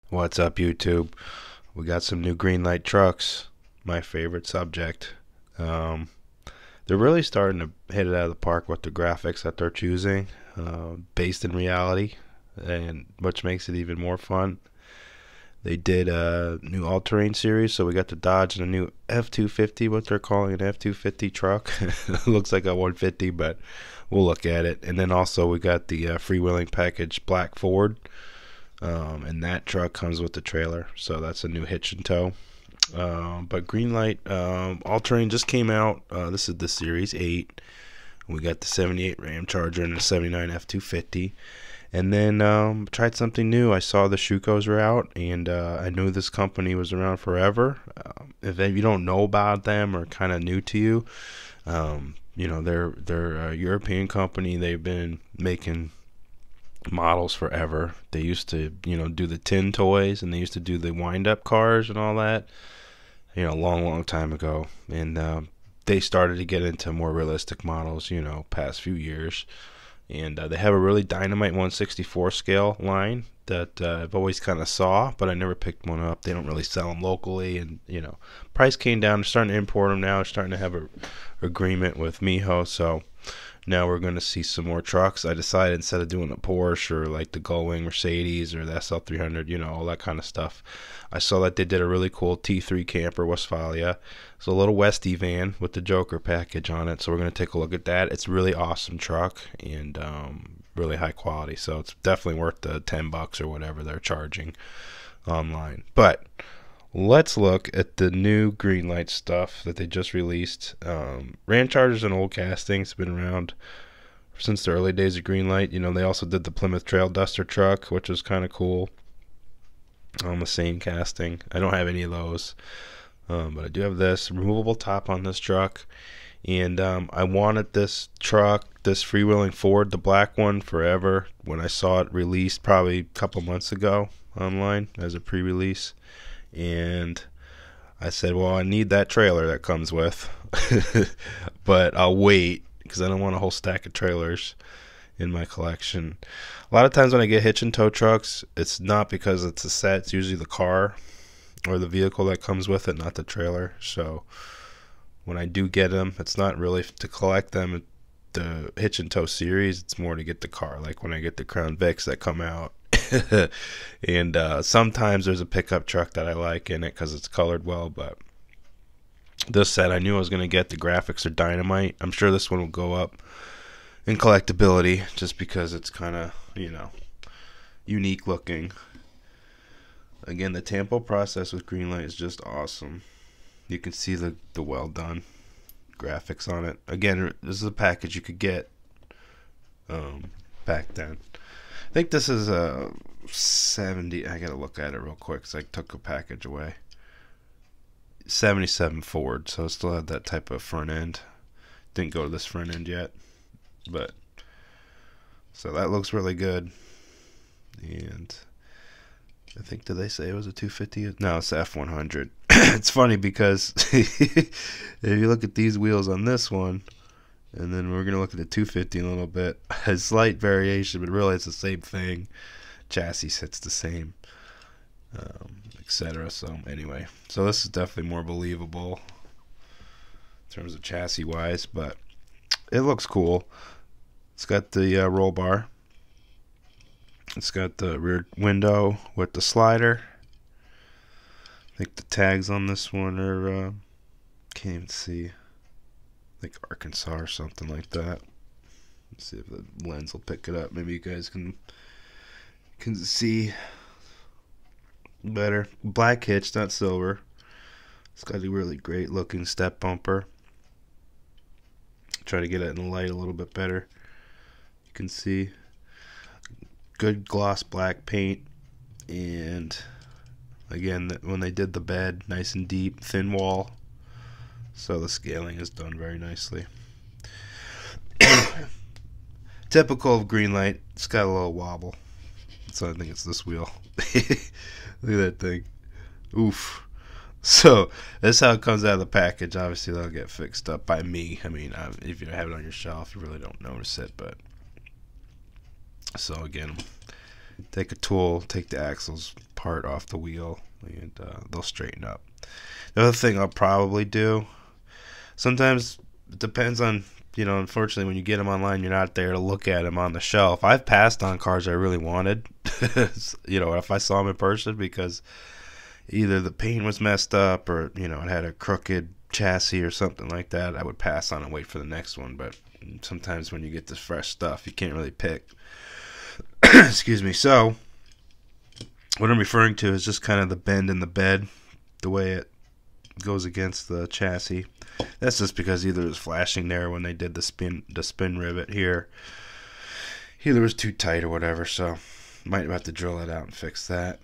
What's up, YouTube? We got some new Greenlight trucks. My favorite subject. Um, they're really starting to hit it out of the park with the graphics that they're choosing, based in reality, and which makes it even more fun. They did a new all-terrain series, so we got the Dodge and a new F-250, what they're calling an F-250 truck. It looks like a 150, but we'll look at it. And then also we got the Freewheeling package Black Ford. And that truck comes with the trailer, so that's a new hitch and tow. But Greenlight All Terrain just came out. This is the Series 8. We got the 78 Ramcharger and the 79 F250. And then tried something new. I saw the Schucos were out, and I knew this company was around forever. If you don't know about them or kind of new to you, they're a European company. They've been making models forever. They used to, do the tin toys, and they used to do the wind-up cars and all that, a long time ago. And they started to get into more realistic models, past few years. And they have a really dynamite 1/64 scale line that I've always kind of saw, but I never picked one up. They don't really sell them locally, and price came down. They're starting to import them now. They're starting to have a agreement with Miho, so now we're going to see some more trucks. I decided instead of doing a Porsche or like the Gullwing Mercedes or the SL300, all that kind of stuff, I saw that they did a really cool T3 Camper Westphalia. It's a little Westie van with the Joker package on it, so we're going to take a look at that. It's a really awesome truck and really high quality, so it's definitely worth the $10 or whatever they're charging online. But let's look at the new Greenlight stuff that they just released. Ramcharger's an old casting. It's been around since the early days of Greenlight. They also did the Plymouth Trail Duster truck, which was kind of cool. On the same casting. I don't have any of those, but I do have this removable top on this truck. And I wanted this truck, this Freewheeling Ford, the black one, forever. When I saw it released probably a couple months ago online as a pre-release. And I said, well, I need that trailer that comes with, but I'll wait because I don't want a whole stack of trailers in my collection. A lot of times when I get hitch and tow trucks, it's not because it's a set. It's usually the car or the vehicle that comes with it, not the trailer. So when I do get them, it's not really to collect them. The hitch and tow series, it's more to get the car. Like when I get the Crown Vics that come out. And sometimes there's a pickup truck that I like in it because it's colored well, but this set I knew I was going to get. The graphics are dynamite. I'm sure this one will go up in collectability just because it's kind of, unique looking. Again, the tampo process with Greenlight is just awesome. You can see the well done graphics on it. Again, this is a package you could get back then. I think this is a 70. I gotta look at it real quick because I took a package away. 77 Ford, so it still had that type of front end. Didn't go to this front end yet, but so that looks really good. And I think, did they say it was a 250? No, it's the F100. It's funny because if you look at these wheels on this one, and then we're going to look at the 250 in a little bit. A slight variation, but really it's the same thing. Chassis sits the same, etc. So anyway, so this is definitely more believable in terms of chassis wise, but it looks cool. It's got the roll bar. It's got the rear window with the slider. I think the tags on this one are can't even see. Like Arkansas or something like that. Let's see if the lens will pick it up. Maybe you guys can see better. Black hitch, not silver. It's got a really great looking step bumper. Try to get it in the light a little bit better. You can see good gloss black paint, and again, when they did the bed, nice and deep, thin wall. So the scaling is done very nicely. Typical of Greenlight, it's got a little wobble. So I think it's this wheel. Look at that thing. Oof. So that's how it comes out of the package. Obviously, that'll get fixed up by me. I mean, if you have it on your shelf, you really don't notice it. But so again, take a tool, take the axles part off the wheel, and they'll straighten up. The other thing I'll probably do, sometimes it depends on, unfortunately when you get them online, you're not there to look at them on the shelf. I've passed on cars I really wanted, if I saw them in person, because either the paint was messed up or, it had a crooked chassis or something like that. I would pass on and wait for the next one. But sometimes when you get this fresh stuff, you can't really pick. Excuse me. So what I'm referring to is just kind of the bend in the bed, the way it goes against the chassis. That's just because either it was flashing there when they did the spin rivet here, either it was too tight or whatever, so might have to drill it out and fix that.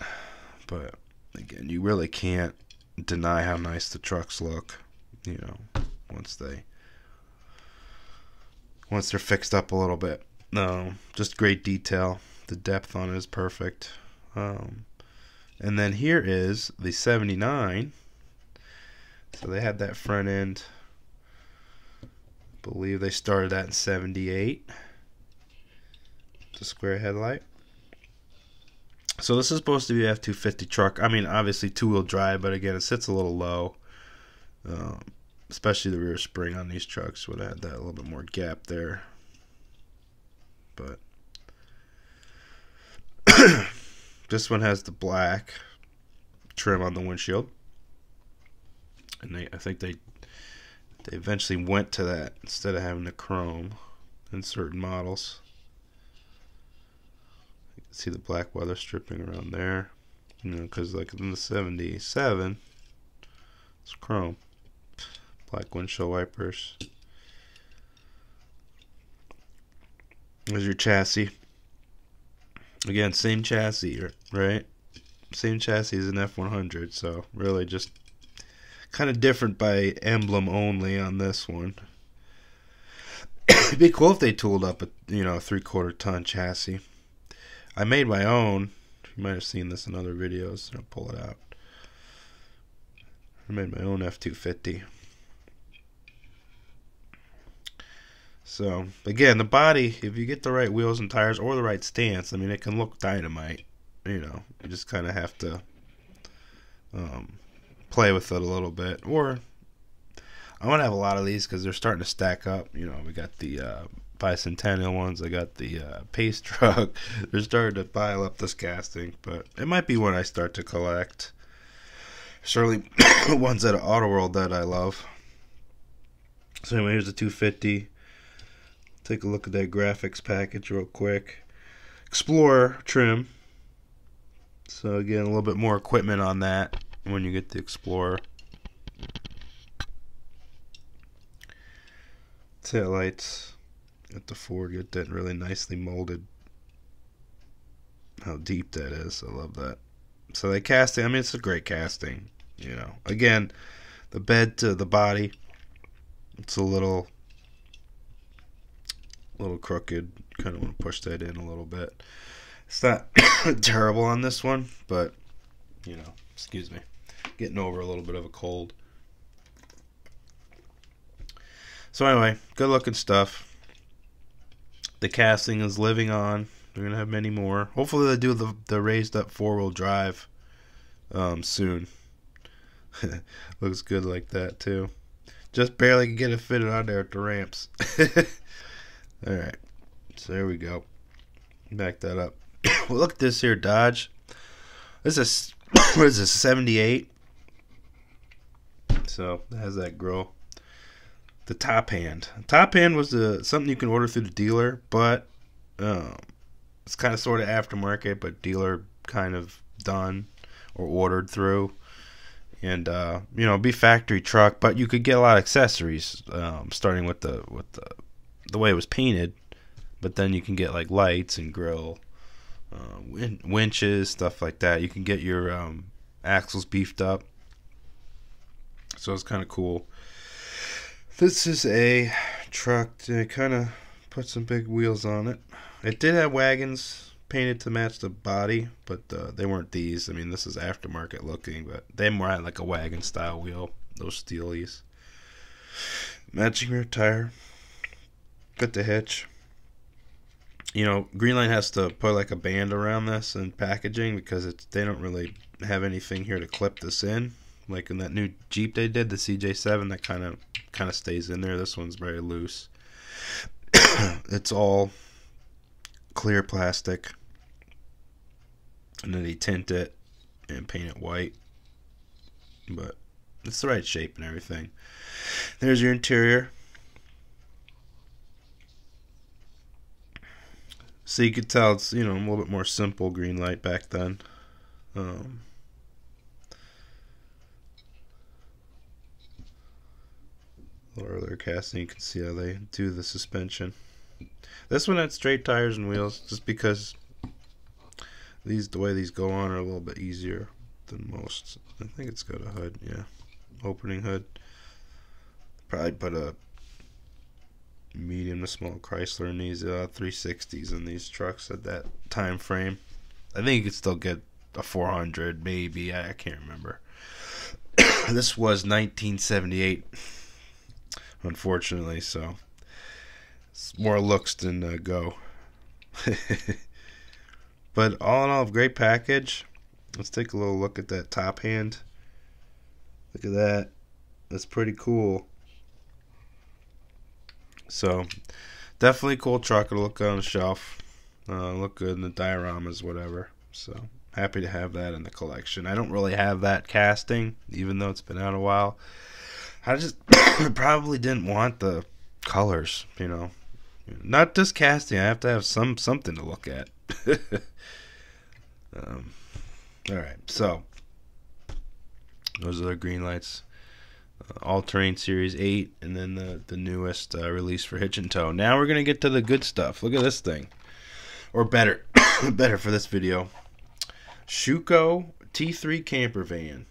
But again, you really can't deny how nice the trucks look, once they're fixed up a little bit. Just great detail. The depth on it is perfect. And then here is the 79. So they had that front end. I believe they started that in 78. It's a square headlight. So this is supposed to be an F250 truck. I mean, obviously two-wheel drive, but again, it sits a little low. Especially the rear spring on these trucks would have had that a little bit more gap there. But this one has the black trim on the windshield. And I think they eventually went to that instead of having the chrome in certain models. You can see the black weather stripping around there, because like in the 77, it's chrome. Black windshield wipers. There's your chassis. Again, same chassis, right? Same chassis as an F100, so really just kind of different by emblem only on this one. It'd be cool if they tooled up a 3/4 ton chassis. I made my own. You might have seen this in other videos. I'll pull it out. I made my own F250. So again, the body, if you get the right wheels and tires or the right stance, I mean, it can look dynamite. You just kind of have to play with it a little bit. Or I want to have a lot of these because they're starting to stack up. We got the bicentennial ones. I got the pace truck. They're starting to pile up this casting, but it might be when I start to collect. Certainly ones at Auto World that I love. So anyway, here's the 250. Take a look at that graphics package real quick. Explorer trim. So again, a little bit more equipment on that when you get the Explorer. Taillights at the Ford, get that really nicely molded. How deep that is, I love that. So the casting, I mean, it's a great casting. Again, the bed to the body, it's a little crooked. Kind of want to push that in a little bit. It's not terrible on this one, but excuse me, getting over a little bit of a cold. So anyway, good looking stuff. The casting is living on. We're gonna have many more. Hopefully they do the raised up 4-wheel drive soon. Looks good like that too. Just barely can get it fitted on there at the ramps. Alright, so there we go. Back that up. Well, look at this here Dodge. This is what is this, 78? So it has that grill. The top hand. Top hand was something you can order through the dealer, but it's kind of sort of aftermarket, but dealer kind of done or ordered through. And be factory truck, but you could get a lot of accessories, starting with the way it was painted. But then you can get like lights and grill, winches, stuff like that. You can get your axles beefed up, so it's kind of cool. This is a truck to kind of put some big wheels on it. It did have wagons painted to match the body, but they weren't these. I mean, this is aftermarket looking, but they more had like a wagon style wheel, those steelies. Matching rear tire. Got the hitch. You know, Greenlight has to put like a band around this and packaging because they don't really have anything here to clip this in. Like in that new Jeep they did, the CJ7, that kind of stays in there. This one's very loose. It's all clear plastic, and then they tint it and paint it white. But it's the right shape and everything. There's your interior. So you could tell it's, you know, a little bit more simple Greenlight back then. Earlier casting, you can see how they do the suspension. This one had straight tires and wheels, just because the way these go on are a little bit easier than most. I think it's got a hood, yeah, opening hood. Probably put a medium to small Chrysler in these 360s in these trucks at that time frame. I think you could still get a 400, maybe. I can't remember. This was 1978, unfortunately, so it's more looks than go. But all in all, great package. Let's take a little look at that top hand. Look at that. That's pretty cool. So definitely cool truck to look on the shelf. Look good in the dioramas, whatever. So happy to have that in the collection. I don't really have that casting, even though it's been out a while. I just probably didn't want the colors, you know. Not just casting. I have to have something to look at. Alright, so those are the Greenlights. All-Terrain Series 8, and then the newest release for Hitch and Tow. Now we're going to get to the good stuff. Look at this thing. Or better. Better for this video. Schuco T3 camper van.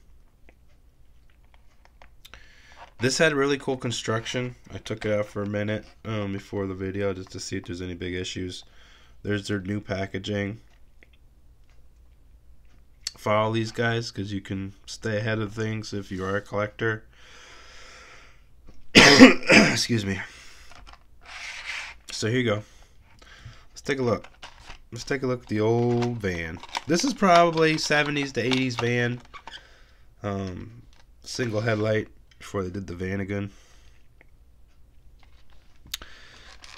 This had really cool construction. I took it out for a minute before the video just to see if there's any big issues. There's their new packaging. Follow these guys because you can stay ahead of things if you are a collector. Excuse me. So here you go. Let's take a look. Let's take a look at the old van. This is probably 70s to 80s van. Single headlight before they did the Vanagon.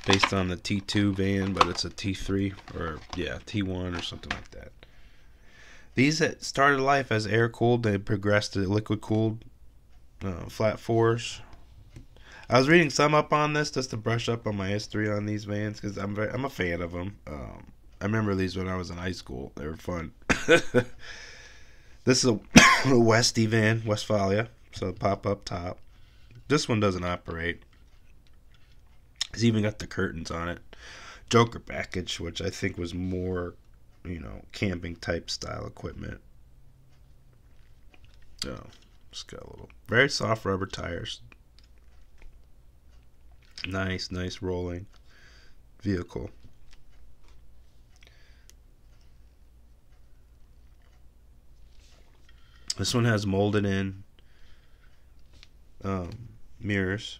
Based on the T2 van, but it's a T3 or yeah, T1 or something like that. These that started life as air cooled, they progressed to liquid cooled flat fours. I was reading some up on this just to brush up on my history on these vans because I'm a fan of them. I remember these when I was in high school. They were fun. This is a Westie van, Westphalia, so pop up top. This one doesn't operate. It's even got the curtains on it. Joker package, which I think was more, you know, camping type style equipment. Oh, it's got a little very soft rubber tires. Nice rolling vehicle. This one has molded in mirrors.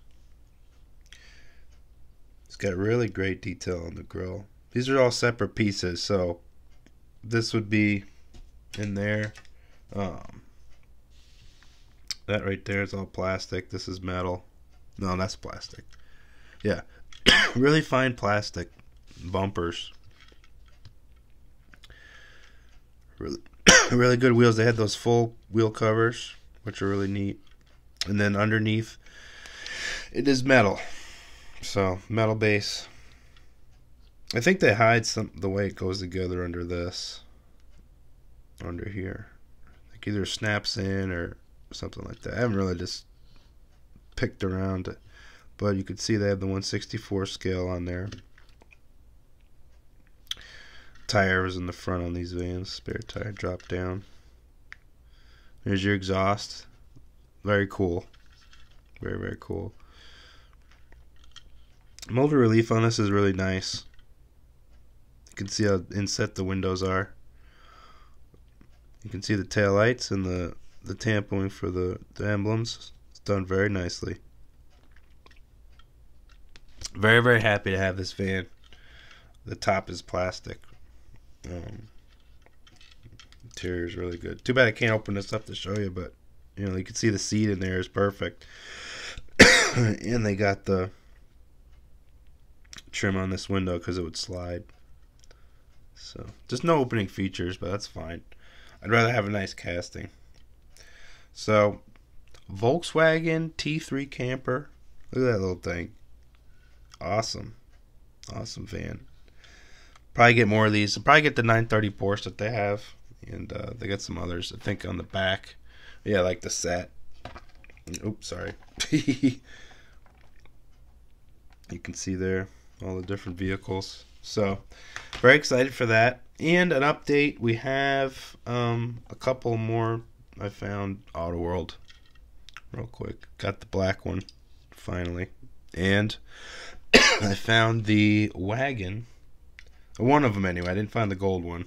It's got really great detail on the grille. These are all separate pieces, so this would be in there. That right there is all plastic. This is metal. No, that's plastic. Yeah, really fine plastic bumpers. Really good wheels. They had those full wheel covers, which are really neat. And then underneath, it is metal. So metal base. I think they hide the way it goes together under this, under here. Like either snaps in or something like that. I haven't really just picked around it. But you can see they have the 1/64 scale on there. Tires in the front on these vans. Spare tire drop down. There's your exhaust. Very cool. Very cool. Molded relief on this is really nice. You can see how inset the windows are. You can see the tail lights and the tampering for the emblems. It's done very nicely. Very happy to have this van. The top is plastic. Interior is really good. Too bad I can't open this up to show you, but you know, you can see the seat in there is perfect. And they got the trim on this window because it would slide. So just no opening features, but that's fine. I'd rather have a nice casting. So Volkswagen T3 camper. Look at that little thing. Awesome. Awesome van. Probably get more of these. I'll probably get the 930 Porsche that they have. And they got some others, I think, on the back. Yeah, like the set. Oops, sorry. You can see there all the different vehicles. So, very excited for that. And an update, we have a couple more. I found Auto World real quick. Got the black one, finally. And I found the wagon. One of them, anyway. I didn't find the gold one,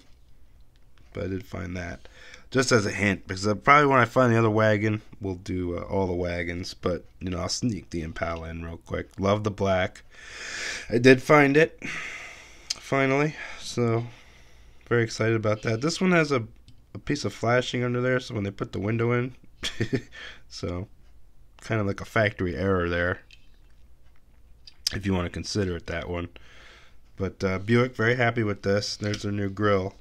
but I did find that. Just as a hint, because probably when I find the other wagon, we'll do all the wagons. But, you know, I'll sneak the Impala in real quick. Love the black. I did find it, finally. So, very excited about that. This one has a piece of flashing under there, so when they put the window in. So, kind of like a factory error there, if you want to consider it that one. But Buick, very happy with this. There's their new grill.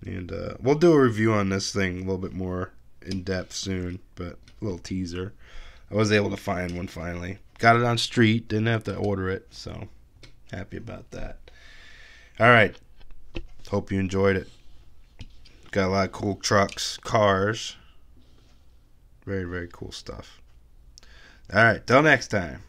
And we'll do a review on this thing a little bit more in depth soon, but a little teaser. I was able to find one finally. Got it on street, didn't have to order it, so happy about that. Alright, hope you enjoyed it. Got a lot of cool trucks, cars. Very, very cool stuff. Alright, till next time.